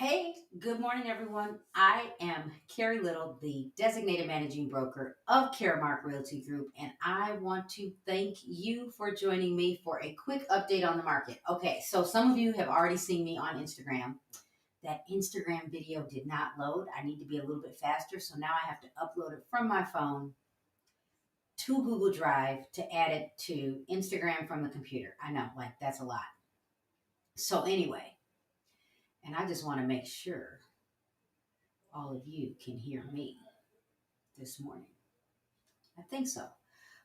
Hey, good morning, everyone. I am Carrie Little, the designated managing broker of Caremark Realty Group, and I want to thank you for joining me for a quick update on the market. Okay, so some of you have already seen me on Instagram. That Instagram video did not load. I need to be a little bit faster, so now I have to upload it from my phone to Google Drive to add it to Instagram from the computer. I know, like, that's a lot. So, anyway, and I just want to make sure all of you can hear me this morning. I think so.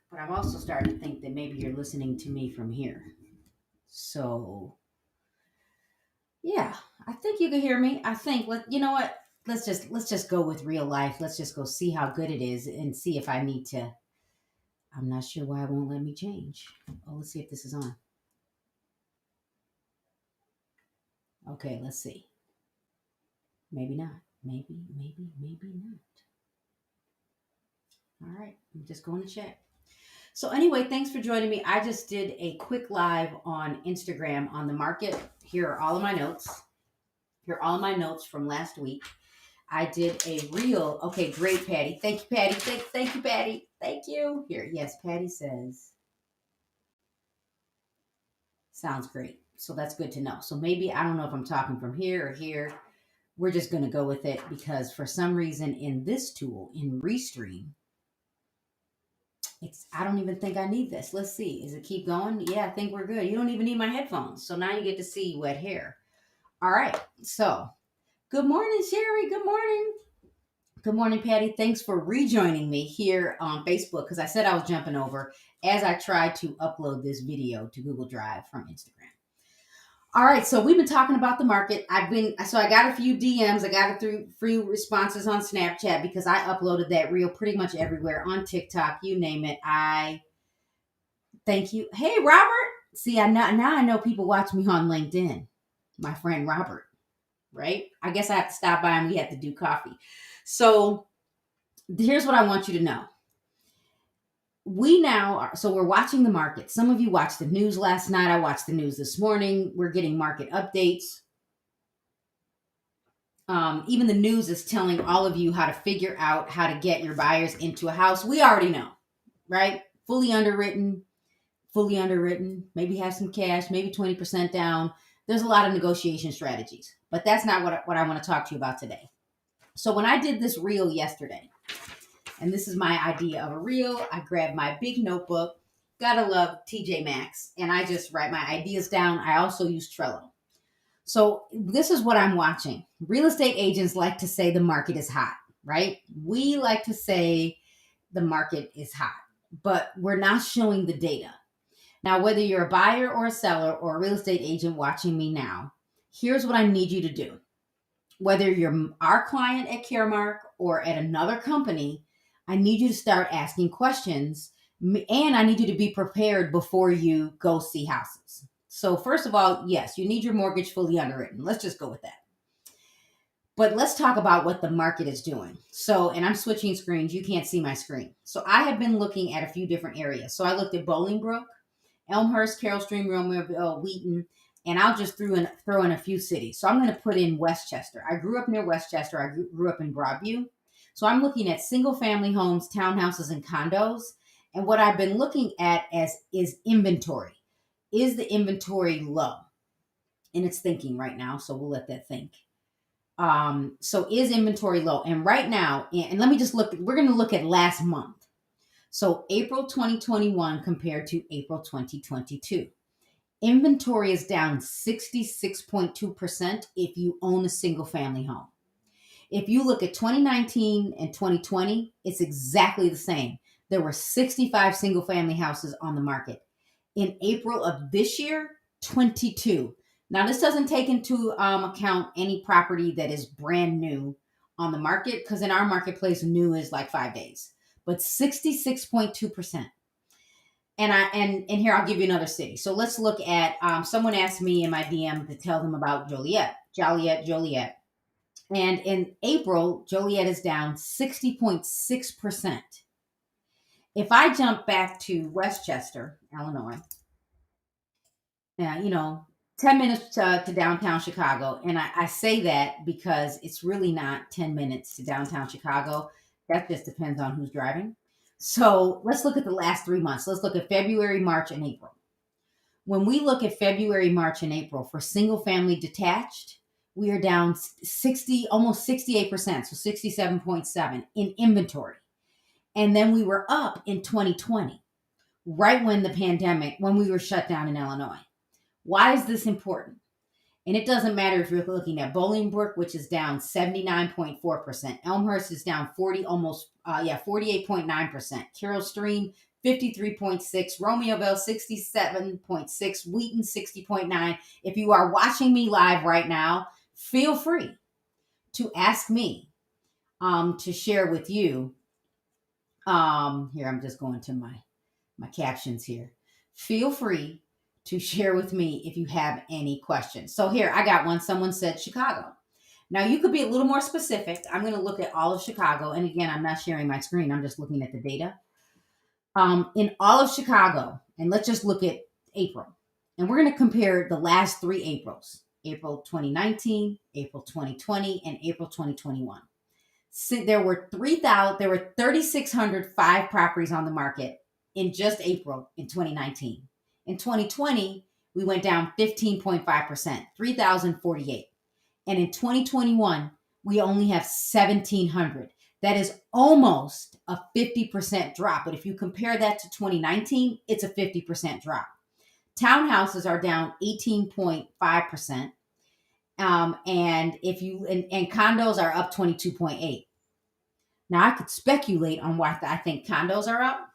But I'm also starting to think that maybe you're listening to me from here. So, yeah, I think you can hear me. I think you know what? Let's just go with real life. Let's just go see how good it is and see if I need to. I'm not sure why it won't let me change. Oh, let's see if this is on. Okay, let's see. Maybe not. Maybe not. All right, I'm just going to check. So anyway, thanks for joining me. I just did a quick live on Instagram on the market. Here are all of my notes. Here are all my notes from last week. I did a reel. Okay, great, Patty. Thank you, Patty. Thank you, Patty. Thank you. Here, yes, Patty says, sounds great. So that's good to know. So maybe, I don't know if I'm talking from here or here. We're just going to go with it because for some reason in this tool, in Restream, I don't even think I need this. Let's see. Does it keep going? Yeah, I think we're good. You don't even need my headphones. So now you get to see wet hair. All right. So good morning, Sherry. Good morning. Good morning, Patty. Thanks for rejoining me here on Facebook because I said I was jumping over as I tried to upload this video to Google Drive from Instagram. All right, so we've been talking about the market. I got a few DMs. I got a few responses on Snapchat because I uploaded that reel pretty much everywhere on TikTok, you name it. I thank you. Hey, Robert. See, now I know people watch me on LinkedIn. My friend Robert, right? I guess I have to stop by and we have to do coffee. So here's what I want you to know. We're watching the market. Some of you watched the news last night. I watched the news this morning. We're getting market updates. Even the news is telling all of you how to figure out how to get your buyers into a house. We already know, right? Fully underwritten, maybe have some cash, maybe 20% down. There's a lot of negotiation strategies, but that's not what I want to talk to you about today. So when I did this reel yesterday, and this is my idea of a reel, I grabbed my big notebook, gotta love TJ Maxx, and I just write my ideas down. I also use Trello. So this is what I'm watching. Real estate agents like to say the market is hot, right? We like to say the market is hot, but we're not showing the data. Now, whether you're a buyer or a seller or a real estate agent watching me now, here's what I need you to do. Whether you're our client at Caremark or at another company, I need you to start asking questions, and I need you to be prepared before you go see houses. So first of all, yes, you need your mortgage fully underwritten. Let's just go with that. But let's talk about what the market is doing. So, and I'm switching screens. You can't see my screen. So I have been looking at a few different areas. So I looked at Bolingbrook, Elmhurst, Carroll Stream, Romeoville, Wheaton, and I'll just throw in a few cities. So I'm going to put in Westchester. I grew up near Westchester. I grew up in Broadview. So I'm looking at single family homes, townhouses, and condos. And what I've been looking at is inventory. Is the inventory low? And it's thinking right now, so we'll let that think. So is inventory low? And right now, and let me just look, we're going to look at last month. So April 2021 compared to April 2022. Inventory is down 66.2% if you own a single family home. If you look at 2019 and 2020, it's exactly the same. There were 65 single family houses on the market. In April of this year, 22. Now, this doesn't take into account any property that is brand new on the market, because in our marketplace, new is like 5 days, but 66.2%. And here, I'll give you another city. So let's look at, someone asked me in my DM to tell them about Joliet. And in April, Joliet is down 60.6%. If I jump back to Westchester, Illinois, 10 minutes to downtown Chicago. And I say that because it's really not 10 minutes to downtown Chicago. That just depends on who's driving. So let's look at the last 3 months. Let's look at February, March, and April. When we look at February, March, and April for single family detached, we are down 60, almost 68%, so 67.7 in inventory. And then we were up in 2020, right when the pandemic, when we were shut down in Illinois. Why is this important? And it doesn't matter if you're looking at Bolingbrook, which is down 79.4%. Elmhurst is down 48.9%. Carroll Stream, 53.6. Romeoville, 67.6. Wheaton, 60.9. If you are watching me live right now, feel free to ask me to share with you. Here, I'm just going to my captions here. Feel free to share with me if you have any questions. So here, I got one. Someone said Chicago. Now you could be a little more specific. I'm going to look at all of Chicago. And again, I'm not sharing my screen. I'm just looking at the data. In all of Chicago, and let's just look at April. And we're going to compare the last 3 Aprils. April 2019, April 2020, and April 2021. So there were 3,605 properties on the market in just April in 2019. In 2020, we went down 15.5%, 3,048. And in 2021, we only have 1,700. That is almost a 50% drop. But if you compare that to 2019, it's a 50% drop. Townhouses are down 18.5%. And if you and condos are up 22.8. Now I could speculate on why I think condos are up,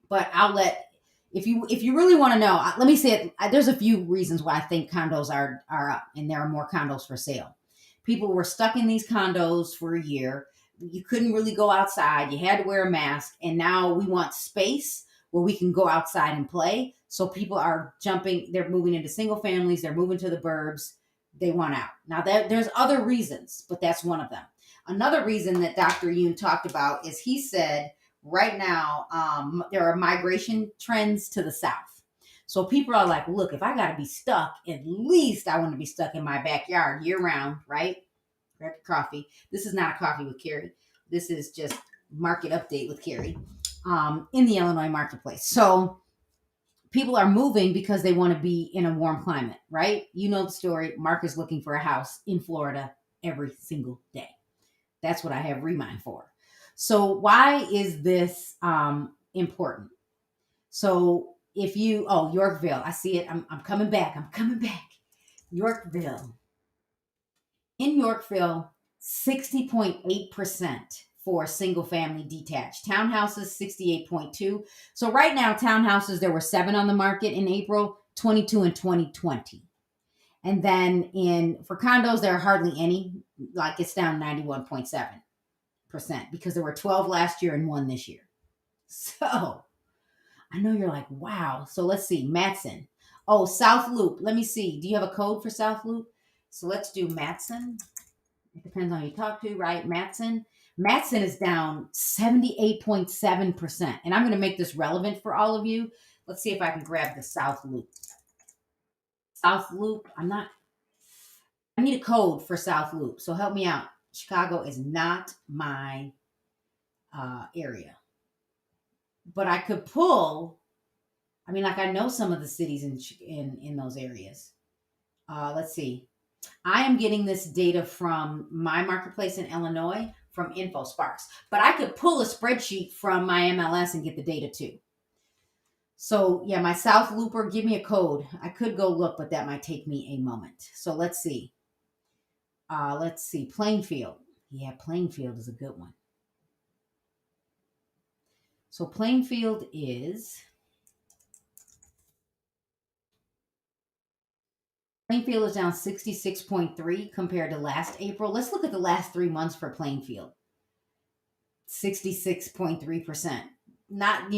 but I'll let if you really want to know, let me say it. There's a few reasons why I think condos are up, and there are more condos for sale. People were stuck in these condos for a year. You couldn't really go outside. You had to wear a mask, and now we want space where we can go outside and play. So people are jumping. They're moving into single families. They're moving to the burbs. They want out. Now there's other reasons, but that's one of them. Another reason that Dr. Yoon talked about is he said right now there are migration trends to the south. So people are like, look, if I got to be stuck, at least I want to be stuck in my backyard year round, right? Grab your coffee. This is not a coffee with Carrie. This is just market update with Carrie in the Illinois marketplace. So people are moving because they want to be in a warm climate, right? You know the story. Mark is looking for a house in Florida every single day. That's what I have Remind for. So why is this important? So if you, Yorkville, I see it. I'm coming back. Yorkville. In Yorkville, 60.8% for single family detached. Townhouses, 68.2. So right now, townhouses, there were 7 on the market in April, 22 in 2020. And then for condos, there are hardly any, like it's down 91.7% because there were 12 last year and 1 this year. So I know you're like, wow. So let's see, Matson. Oh, South Loop. Let me see. Do you have a code for South Loop? So let's do Matson. It depends on who you talk to, right? Matson. Matson is down 78.7%. And I'm going to make this relevant for all of you. Let's see if I can grab the South Loop. South Loop. I need a code for South Loop. So help me out. Chicago is not my area. But I could pull, I know some of the cities in those areas. Let's see. I am getting this data from my marketplace in Illinois from InfoSparks. But I could pull a spreadsheet from my MLS and get the data too. So yeah, my South Looper, give me a code. I could go look, but that might take me a moment. So let's see. Plainfield. Yeah, Plainfield is a good one. So Plainfield is down 66.3 compared to last April. Let's look at the last 3 months for Plainfield. 66.3%. Not,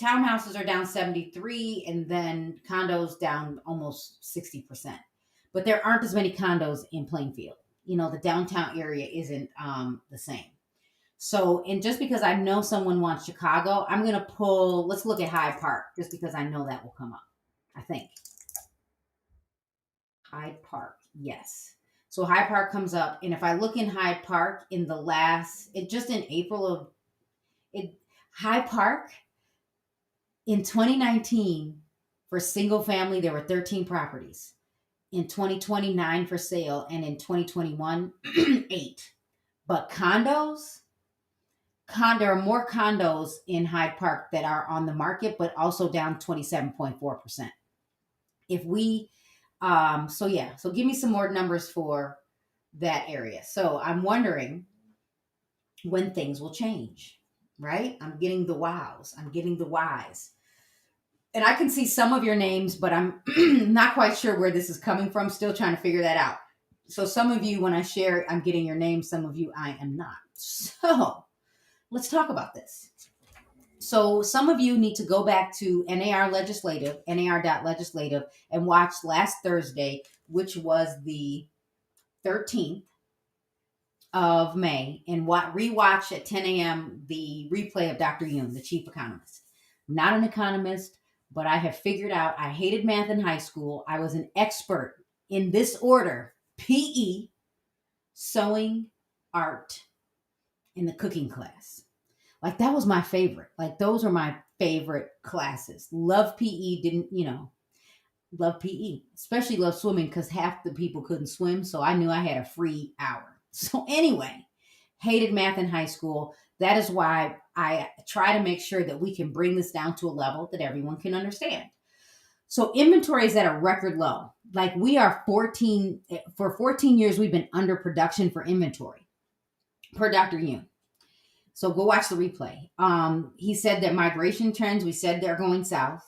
townhouses are down 73 and then condos down almost 60%. But there aren't as many condos in Plainfield. The downtown area isn't the same. So, and just because I know someone wants Chicago, I'm going to let's look at Hyde Park, just because I know that will come up, I think. Hyde Park. Yes. So Hyde Park comes up, and if I look in Hyde Park in the last, it just in April of it, Hyde Park in 2019 for single family there were 13 properties. In 2029 for sale, and in 2021 8. But there are more condos in Hyde Park that are on the market, but also down 27.4%. If we so yeah, so give me some more numbers for that area. So I'm wondering when things will change, right? I'm getting the wows, I'm getting the whys. And I can see some of your names, but I'm not quite sure where this is coming from. Still trying to figure that out. So some of you, when I share, I'm getting your name. Some of you, I am not. So let's talk about this. So some of you need to go back to nar.legislative, and watch last Thursday, which was the 13th of May, and rewatch at 10 a.m. the replay of Dr. Yoon, the chief economist. I'm not an economist, but I have figured out I hated math in high school. I was an expert in this order: PE, sewing, art, in the cooking class. Like that was my favorite. Like those are my favorite classes. Love PE, love PE. Especially love swimming because half the people couldn't swim. So I knew I had a free hour. So anyway, hated math in high school. That is why I try to make sure that we can bring this down to a level that everyone can understand. So inventory is at a record low. Like we are for 14 years, we've been under production for inventory per Dr. Yoon. So go watch the replay. He said that migration trends, we said they're going south.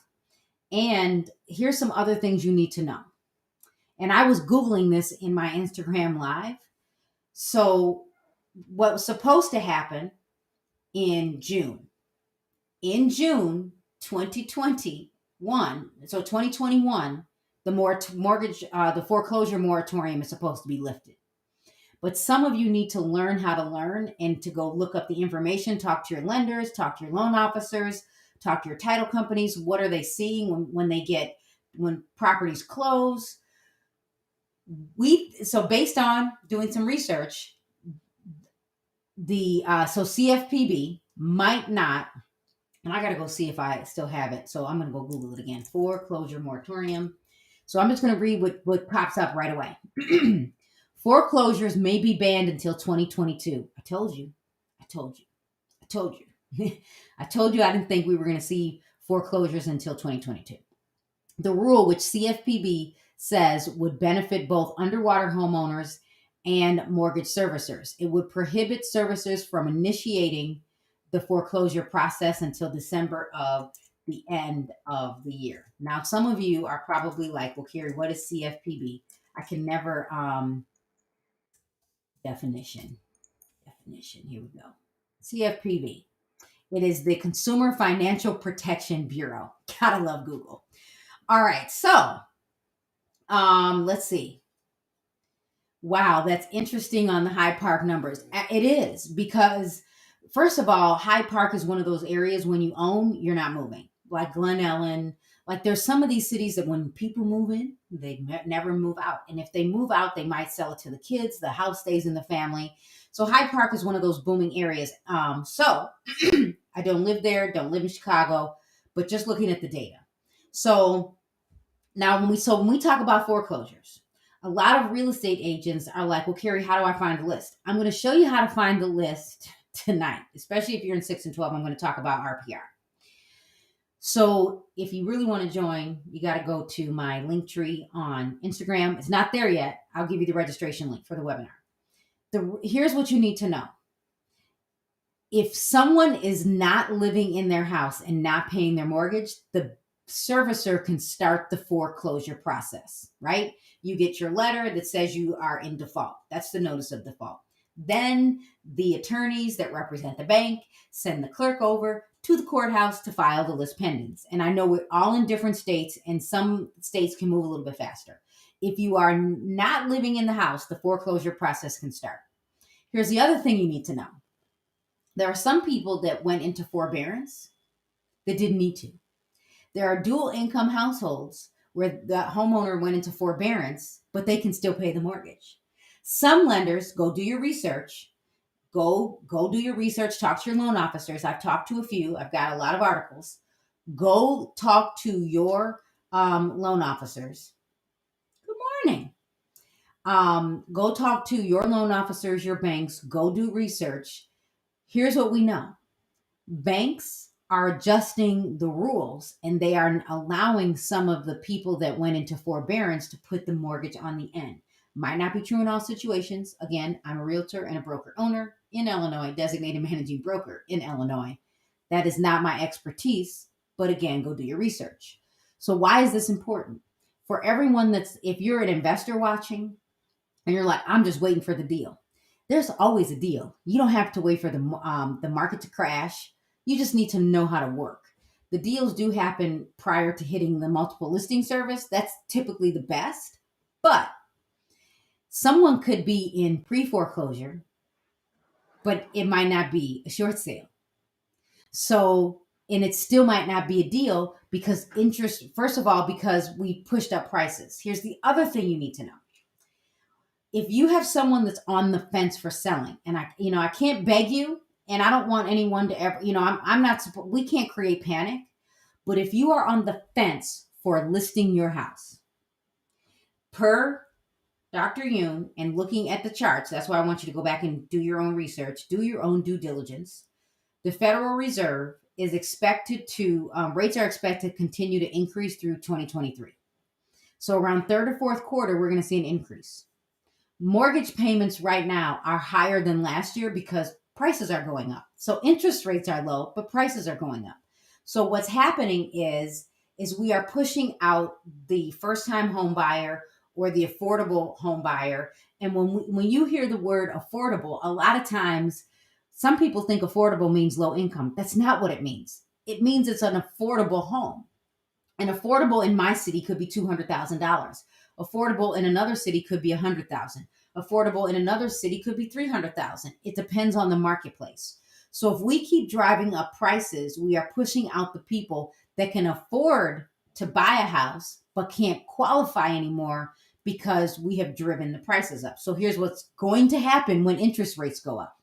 And here's some other things you need to know. And I was Googling this in my Instagram live. So what was supposed to happen in June 2021, so 2021, the the foreclosure moratorium is supposed to be lifted. But some of you need to learn how to learn and to go look up the information, talk to your lenders, talk to your loan officers, talk to your title companies. What are they seeing when properties close? So based on doing some research, so CFPB might not, and I got to go see if I still have it. So I'm going to go Google it again. Foreclosure moratorium. So I'm just going to read what pops up right away. Foreclosures may be banned until 2022. I told you. I told you I didn't think we were going to see foreclosures until 2022. The rule, which CFPB says would benefit both underwater homeowners and mortgage servicers. It would prohibit servicers from initiating the foreclosure process until December of the end of the year. Now, some of you are probably like, well, Carrie, what is CFPB? I can never definition. Here we go. CFPB. It is the Consumer Financial Protection Bureau. Gotta love Google. All right, so let's see. Wow, that's interesting on the Hyde Park numbers. It is because, first of all, Hyde Park is one of those areas when you own, you're not moving. Like Glen Ellen, like there's some of these cities that when people move in, they never move out. And if they move out, they might sell it to the kids. The house stays in the family. So Hyde Park is one of those booming areas. So I don't live there, don't live in Chicago, but just looking at the data. So now when we talk about foreclosures, a lot of real estate agents are like, well, Carrie, how do I find the list? I'm going to show you how to find the list tonight, especially if you're in 6 and 12. I'm going to talk about RPR. So if you really want to join, you got to go to my link tree on Instagram. It's not there yet. I'll give you the registration link for the webinar. Here's what you need to know. If someone is not living in their house and not paying their mortgage, the servicer can start the foreclosure process, right? You get your letter that says you are in default. That's the notice of default. Then the attorneys that represent the bank send the clerk over to the courthouse to file the lis pendens. And I know we're all in different states, and some states can move a little bit faster. If you are not living in the house, the foreclosure process can start. Here's the other thing you need to know. There are some people that went into forbearance that didn't need to. There are dual income households where the homeowner went into forbearance, but they can still pay the mortgage. Some lenders, go do your research. Go do your research. Talk to your loan officers. I've talked to a few. I've got a lot of articles. Go talk to your loan officers. Good morning. Go talk to your loan officers, your banks. Go do research. Here's what we know. Banks are adjusting the rules, and they are allowing some of the people that went into forbearance to put the mortgage on the end. Might not be true in all situations. Again, I'm a realtor and a broker owner in Illinois, designated managing broker in Illinois. That is not my expertise, but again, go do your research. So why is this important? For everyone if you're an investor watching and you're like, I'm just waiting for the deal. There's always a deal. You don't have to wait for the market to crash. You just need to know how to work. The deals do happen prior to hitting the multiple listing service. That's typically the best. But someone could be in pre-foreclosure, but it might not be a short sale. So, and it still might not be a deal because interest, first of all, because we pushed up prices. Here's the other thing you need to know. If you have someone that's on the fence for selling, and I can't beg you, and I don't want anyone to ever, I'm not, we can't create panic, but if you are on the fence for listing your house, per Dr. Yoon, and looking at the charts, that's why I want you to go back and do your own research, do your own due diligence. The Federal Reserve is expected to, rates are expected to continue to increase through 2023. So around third or fourth quarter, we're going to see an increase. Mortgage payments right now are higher than last year because prices are going up. So interest rates are low, but prices are going up. So what's happening is we are pushing out the first-time home buyer or the affordable home buyer. And when you hear the word affordable, a lot of times some people think affordable means low income. That's not what it means. It means it's an affordable home. And affordable in my city could be $200,000. Affordable in another city could be $100,000. Affordable in another city could be $300,000. It depends on the marketplace. So if we keep driving up prices, we are pushing out the people that can afford to buy a house but can't qualify anymore because we have driven the prices up. So here's what's going to happen when interest rates go up.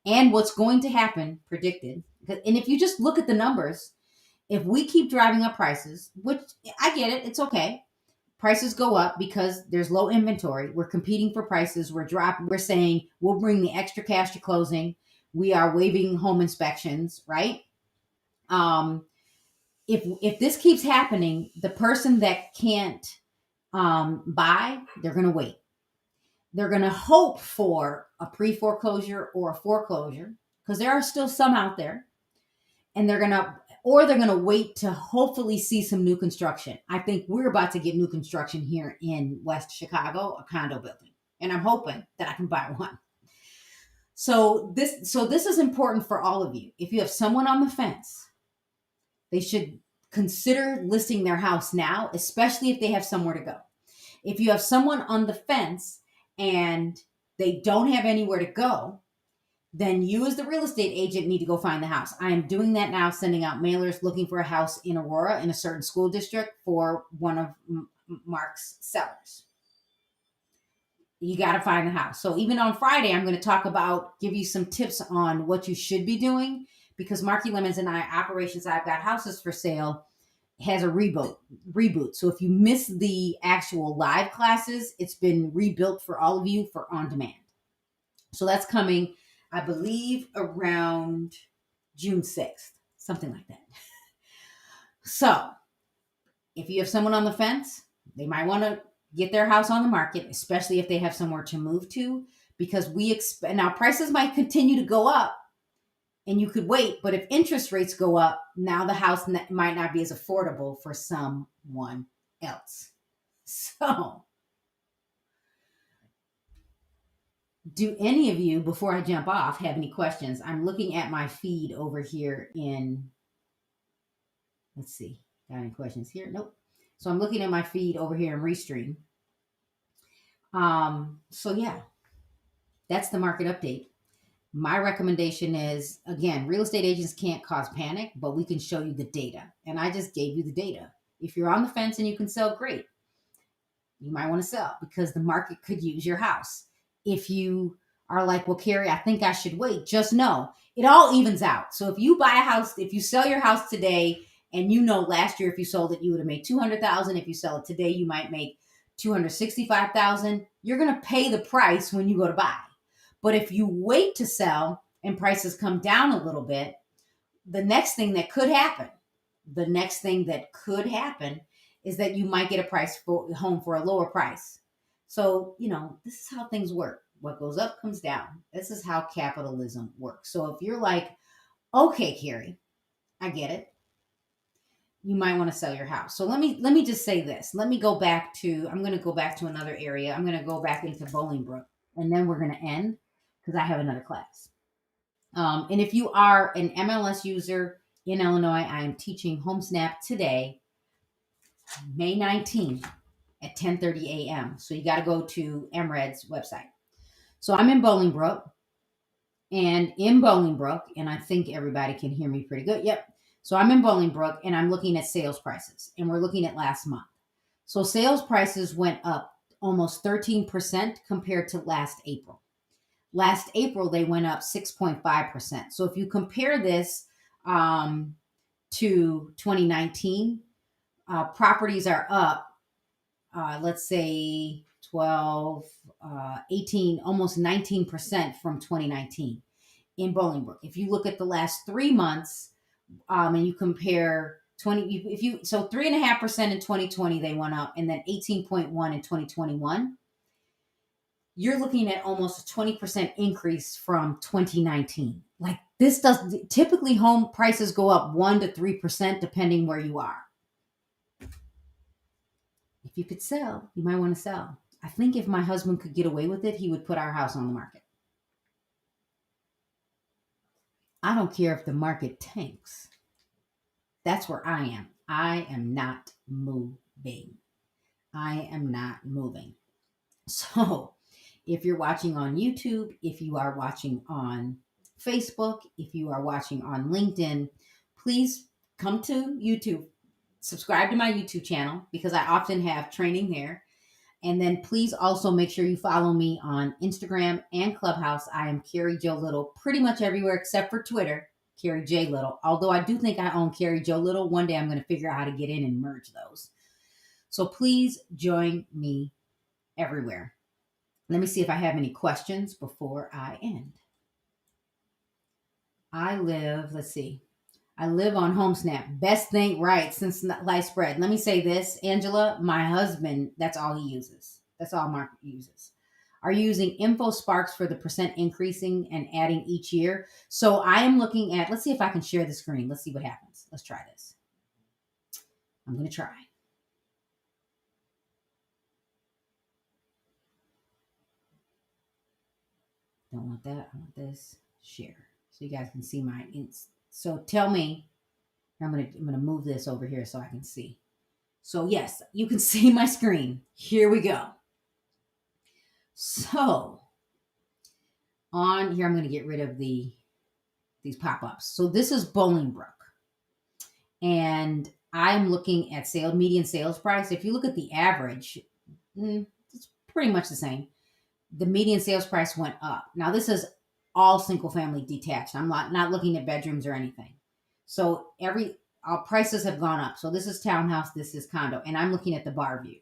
And what's going to happen, predicted, and if you just look at the numbers, if we keep driving up prices, which I get it, it's okay. Prices go up because there's low inventory. We're competing for prices. We're saying we'll bring the extra cash to closing. We are waiving home inspections, right? If this keeps happening, the person that can't buy, they're going to wait. They're going to hope for a pre-foreclosure or a foreclosure because there are still some out there, and they're going to wait to hopefully see some new construction. I think we're about to get new construction here in West Chicago, a condo building, and I'm hoping that I can buy one. So this is important for all of you. If you have someone on the fence, they should consider listing their house now, especially if they have somewhere to go. If you have someone on the fence and they don't have anywhere to go, then you as the real estate agent need to go find the house. I am doing that now, sending out mailers looking for a house in Aurora in a certain school district for one of Mark's sellers. You got to find the house. So even on Friday, I'm going to give you some tips on what you should be doing, because Marky Lemons and I, Operations I've Got Houses for Sale, has a reboot. So if you miss the actual live classes, it's been rebuilt for all of you for on demand. So that's coming, I believe, around June 6th, something like that. So if you have someone on the fence, they might want to get their house on the market, especially if they have somewhere to move to, because now prices might continue to go up and you could wait, but if interest rates go up, now the house might not be as affordable for someone else. So do any of you, before I jump off, have any questions? I'm looking at my feed over here let's see, got any questions here? Nope. So I'm looking at my feed over here in Restream. So yeah, that's the market update. My recommendation is, again, real estate agents can't cause panic, but we can show you the data. And I just gave you the data. If you're on the fence and you can sell, great. You might want to sell because the market could use your house. If you are like, well, Carrie, I think I should wait, just know it all evens out. So if you buy a house, if you sell your house today, and last year if you sold it, you would have made 200,000. If you sell it today, you might make 265,000. You're going to pay the price when you go to buy. But if you wait to sell and prices come down a little bit, the next thing that could happen, is that you might get a home for a lower price. So, this is how things work. What goes up comes down. This is how capitalism works. So if you're like, okay, Carrie, I get it. You might want to sell your house. So let me just say this. I'm going to go back to another area. I'm going to go back into Bolingbrook, and then we're going to end because I have another class. And if you are an MLS user in Illinois, I am teaching HomeSnap today, May 19th at 10:30 a.m. So you got to go to MRED's website. So I'm in Bolingbrook, and I think everybody can hear me pretty good. Yep. So I'm in Bolingbrook, and I'm looking at sales prices, and we're looking at last month. So sales prices went up almost 13% compared to last April. Last April, they went up 6.5%. So if you compare this to 2019, properties are up, let's say 12, 18, almost 19% from 2019 in Bolingbrook. If you look at the last 3 months, and you compare 3.5% in 2020, they went up, and then 18.1 in 2021. You're looking at almost a 20% increase from 2019. Like this typically home prices go up 1 to 3% depending where you are. If you could sell, you might want to sell. I think if my husband could get away with it, he would put our house on the market. I don't care if the market tanks. That's where I am. I am not moving. So if you're watching on YouTube, if you are watching on Facebook, if you are watching on LinkedIn, please come to YouTube. Subscribe to my YouTube channel because I often have training there. And then please also make sure you follow me on Instagram and Clubhouse. I am Carrie Jo Little pretty much everywhere except for Twitter, Carrie J Little. Although I do think I own Carrie Jo Little. One day I'm going to figure out how to get in and merge those. So please join me everywhere. Let me see if I have any questions before I end. I live on HomeSnap. Best thing, right, since sliced bread. Let me say this, Angela, my husband, that's all he uses. That's all Mark uses. Are you using InfoSparks for the percent increasing and adding each year? So I am looking at, let's see if I can share the screen. Let's see what happens. Let's try this. I'm going to try. Don't want that. I want this. Share. So you guys can see my so tell me. I'm gonna move this over here so I can see. So yes, you can see my screen. Here we go. So on here, I'm going to get rid of these pop-ups. So this is Bolingbrook, and I'm looking at median sales price. If you look at the average, it's pretty much the same. The median sales price went up. Now this is all single family detached. I'm not looking at bedrooms or anything. So all prices have gone up. So this is townhouse, this is condo, and I'm looking at the bar view.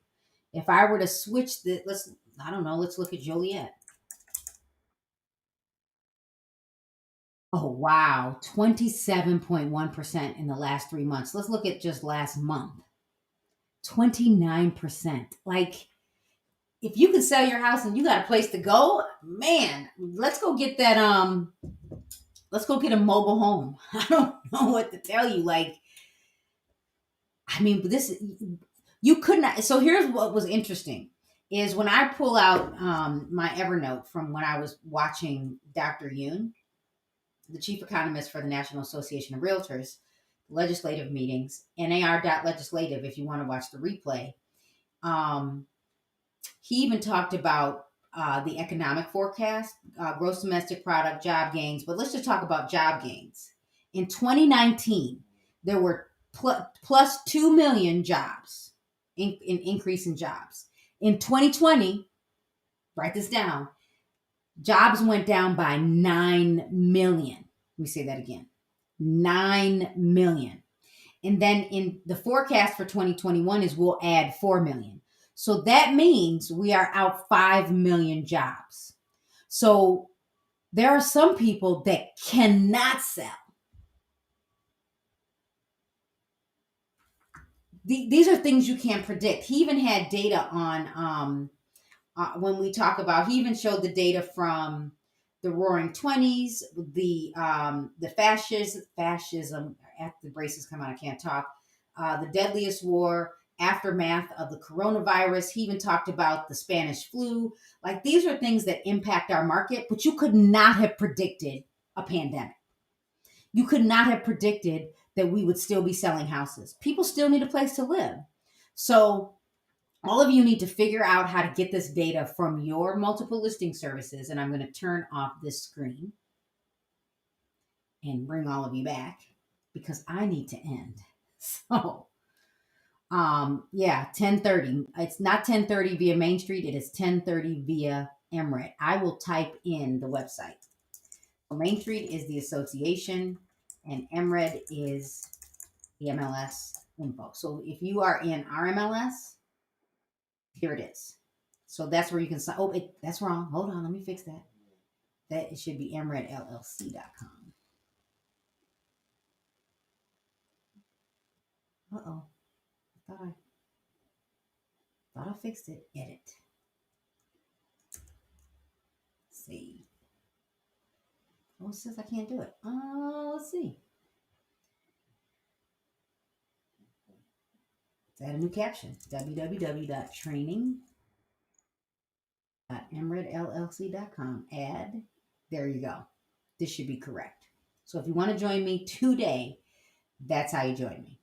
If I were to switch let's look at Joliet. Oh, wow. 27.1% in the last 3 months. Let's look at just last month. 29%. Like, if you can sell your house and you got a place to go, man, let's go get that, let's go get a mobile home. I don't know what to tell you. Like, I mean, you could not. So here's what was interesting is when I pull out my Evernote from when I was watching Dr. Yoon, the chief economist for the National Association of Realtors, legislative meetings, nar.legislative if you want to watch the replay. He even talked about the economic forecast, gross domestic product, job gains. But let's just talk about job gains. In 2019, there were plus 2 million jobs, in increase in jobs. In 2020, write this down, jobs went down by 9 million. Let me say that again. 9 million. And then in the forecast for 2021 is we'll add 4 million. So that means we are out 5 million jobs. So there are some people that cannot sell. These are things you can't predict. He even had data on when we talk about. He even showed the data from the Roaring Twenties, the fascism. After the braces come out, I can't talk. The deadliest war, aftermath of the coronavirus. He even talked about the Spanish flu. Like, these are things that impact our market, but you could not have predicted a pandemic. You could not have predicted that we would still be selling houses. People still need a place to live. So all of you need to figure out how to get this data from your multiple listing services. And I'm going to turn off this screen and bring all of you back because I need to end. So, yeah, 1030. It's not 1030 via Main Street. It is 1030 via MRED. I will type in the website. Main Street is the association, and MRED is the MLS info. So if you are in our MLS, here it is. So that's where you can sign. Oh, that's wrong. Hold on, let me fix that. That it should be mredllc.com. Uh-oh. Thought I fixed it. Edit. Save. Oh, it says I can't do it. Let's see. Let's add a new caption. www.training.mredllc.com. Add. There you go. This should be correct. So if you want to join me today, that's how you join me.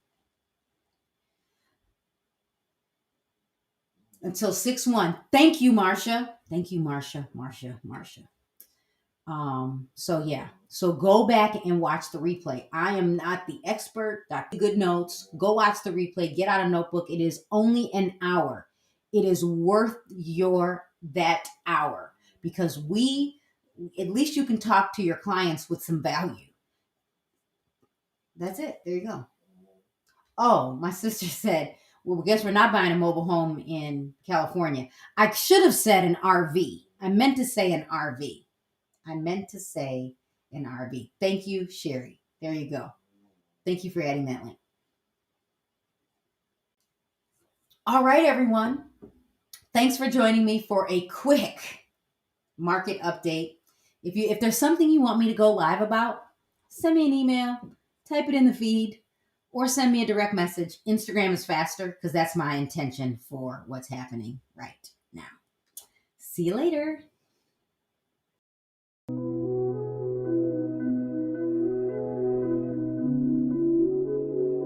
Until 6/1. Thank you, Marsha. Thank you, Marsha. So yeah. So go back and watch the replay. I am not the expert. Got good notes. Go watch the replay. Get out a notebook. It is only an hour. It is worth that hour because at least you can talk to your clients with some value. That's it. There you go. Oh, my sister said, well, I guess we're not buying a mobile home in California. I should have said an RV. I meant to say an RV. Thank you, Sherry. There you go. Thank you for adding that link. All right, everyone. Thanks for joining me for a quick market update. If there's something you want me to go live about, send me an email, type it in the feed, or send me a direct message. Instagram is faster because that's my intention for what's happening right now. See you later.